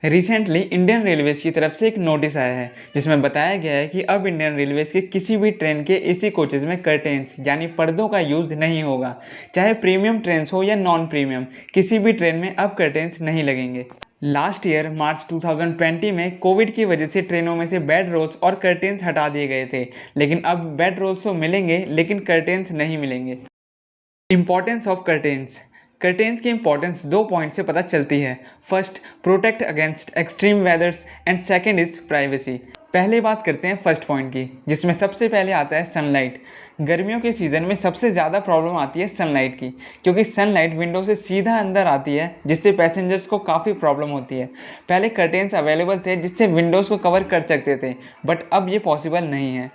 Recently Indian railways की तरफ से एक नोटिस आया है जिसमें बताया गया है कि अब इंडियन रेलवेज के किसी भी ट्रेन के एसी कोचेज में कर्टेन्स यानी पर्दों का यूज़ नहीं होगा। चाहे प्रीमियम ट्रेन हो या नॉन प्रीमियम, किसी भी ट्रेन में अब कर्टेन्स नहीं लगेंगे। लास्ट ईयर मार्च 2020 में कोविड की वजह से ट्रेनों में से बेड रोल्स और कर्टेन्स हटा दिए गए थे, लेकिन अब बेड रोल्स तो मिलेंगे लेकिन कर्टेन्स नहीं मिलेंगे। Importance of curtains. कर्टेन्स की इंपॉर्टेंस 2 पॉइंट से पता चलती है। First, protect against extreme वेदर्स and second is privacy. पहले बात करते हैं फर्स्ट पॉइंट की, जिसमें सबसे पहले आता है सनलाइट। गर्मियों के सीज़न में सबसे ज़्यादा प्रॉब्लम आती है सनलाइट की, क्योंकि सनलाइट विंडो से सीधा अंदर आती है जिससे पैसेंजर्स को काफ़ी प्रॉब्लम होती है। पहले कर्टेन्स अवेलेबल थे जिससे विंडोज़ को कवर कर सकते थे, बट अब ये पॉसिबल नहीं है।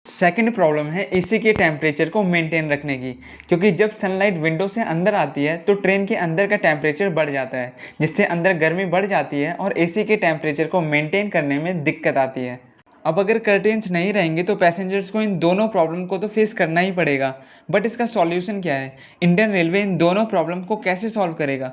सेकंड प्रॉब्लम है एसी के टेम्परेचर को मेंटेन रखने की, क्योंकि जब सनलाइट विंडो से अंदर आती है तो ट्रेन के अंदर का टेम्परेचर बढ़ जाता है, जिससे अंदर गर्मी बढ़ जाती है और एसी के टेम्परेचर को मेंटेन करने में दिक्कत आती है। अब अगर कर्टेन्स नहीं रहेंगे तो पैसेंजर्स को इन दोनों प्रॉब्लम को तो फेस करना ही पड़ेगा, बट इसका सॉल्यूशन क्या है? इंडियन रेलवे इन दोनों प्रॉब्लम को कैसे सॉल्व करेगा?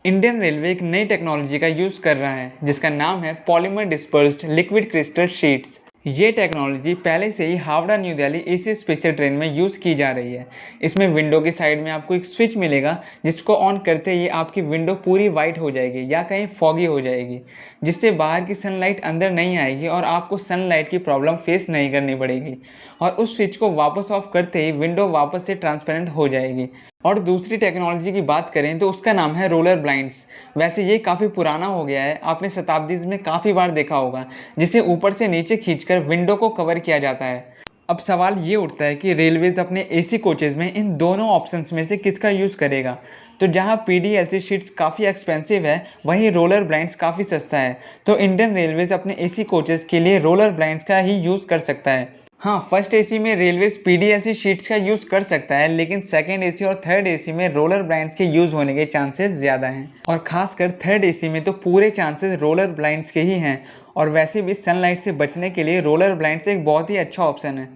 इंडियन रेलवे एक नई टेक्नोलॉजी का यूज़ कर रहा है जिसका नाम है polymer dispersed liquid crystal sheets. ये टेक्नोलॉजी पहले से ही Howrah New Delhi AC special train में यूज़ की जा रही है। इसमें विंडो की साइड में आपको एक स्विच मिलेगा जिसको ऑन करते ही आपकी विंडो पूरी वाइट हो जाएगी या कहीं फॉगी हो जाएगी, जिससे बाहर की सनलाइट अंदर नहीं आएगी और आपको सनलाइट की प्रॉब्लम फेस नहीं करनी पड़ेगी। और उस स्विच को वापस ऑफ करते ही विंडो वापस से ट्रांसपेरेंट हो जाएगी। और दूसरी टेक्नोलॉजी की बात करें तो उसका नाम है रोलर ब्लाइंड्स। वैसे ये काफ़ी पुराना हो गया है, आपने शताब्दीज में काफ़ी बार देखा होगा, जिसे ऊपर से नीचे खींचकर विंडो को कवर किया जाता है। अब सवाल ये उठता है कि रेलवेज अपने एसी कोचेज़ में इन दोनों ऑप्शंस में से किसका यूज़ करेगा। तो जहां पीडीएलसी शीट्स काफ़ी एक्सपेंसिव है, वहीं रोलर ब्लाइंड्स काफ़ी सस्ता है। तो इंडियन रेलवेज अपने एसी कोचेज़ के लिए रोलर ब्लाइंड्स का ही यूज़ कर सकता है। हाँ, फर्स्ट एसी में रेलवेज पीडीएलसी शीट्स का यूज़ कर सकता है, लेकिन सेकंड एसी और थर्ड एसी में रोलर ब्लाइंड्स के यूज़ होने के चांसेस ज़्यादा हैं। और खासकर थर्ड एसी में तो पूरे चांसेस रोलर ब्लाइंड्स के ही हैं। और वैसे भी सनलाइट से बचने के लिए रोलर ब्लाइंड्स एक बहुत ही अच्छा ऑप्शन है।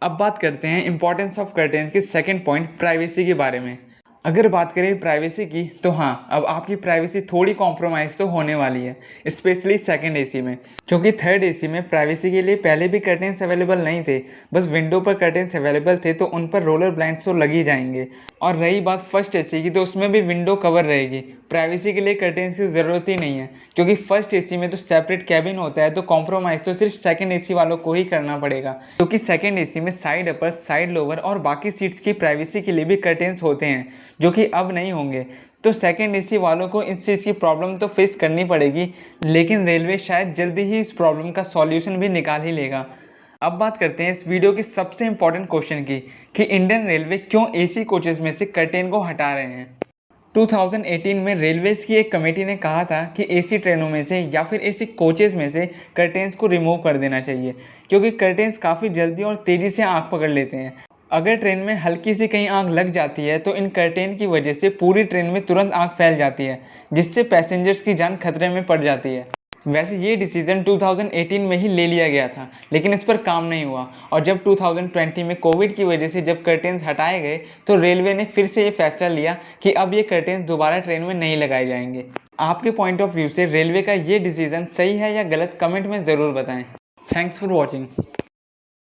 अब बात करते हैं इंपॉर्टेंस ऑफ कर्टेन्स के सेकंड पॉइंट, प्राइवेसी के बारे में। अगर बात करें प्राइवेसी की तो हाँ, अब आपकी प्राइवेसी थोड़ी कॉम्प्रोमाइज़ तो होने वाली है, स्पेशली सेकंड एसी में, क्योंकि थर्ड एसी में प्राइवेसी के लिए पहले भी कर्टेन्स अवेलेबल नहीं थे। बस विंडो पर कर्टेन्स अवेलेबल थे तो उन पर रोलर ब्लाइंड्स तो लग ही जाएंगे। और रही बात फर्स्ट एसी की, तो उसमें भी विंडो कवर रहेगी। प्राइवेसी के लिए कर्टेन्स की ज़रूरत ही नहीं है, क्योंकि फर्स्ट एसी में तो सेपरेट कैबिन होता है, तो कॉम्प्रोमाइज़ तो सिर्फ सेकंड एसी वालों को ही करना पड़ेगा, क्योंकि सेकंड एसी में साइड अपर, साइड लोअर और बाकी सीट्स की प्राइवेसी के लिए भी कर्टेन्स होते हैं, जो कि अब नहीं होंगे। तो सेकंड एसी वालों को इस चीज़ की प्रॉब्लम तो फेस करनी पड़ेगी, लेकिन रेलवे शायद जल्दी ही इस प्रॉब्लम का सॉल्यूशन भी निकाल ही लेगा। अब बात करते हैं इस वीडियो की सबसे इंपॉर्टेंट क्वेश्चन की, कि इंडियन रेलवे क्यों एसी कोचेज़ में से कर्टेन को हटा रहे हैं। 2018 में रेलवेज की एक कमेटी ने कहा था कि एसी ट्रेनों में से या फिर एसी कोचेज़ में से कर्टेन्स को रिमूव कर देना चाहिए, क्योंकि कर्टेन्स काफ़ी जल्दी और तेज़ी से आँख पकड़ लेते हैं। अगर ट्रेन में हल्की सी कहीं आग लग जाती है तो इन कर्टेन की वजह से पूरी ट्रेन में तुरंत आग फैल जाती है, जिससे पैसेंजर्स की जान खतरे में पड़ जाती है। वैसे ये डिसीजन 2018 में ही ले लिया गया था, लेकिन इस पर काम नहीं हुआ। और जब 2020 में कोविड की वजह से जब कर्टेन्स हटाए गए तो रेलवे ने फिर से ये फैसला लिया कि अब ये कर्टेन्स दोबारा ट्रेन में नहीं लगाए जाएंगे। आपके पॉइंट ऑफ व्यू से रेलवे का ये डिसीजन सही है या गलत, कमेंट में ज़रूर बताएं। Thanks for watching.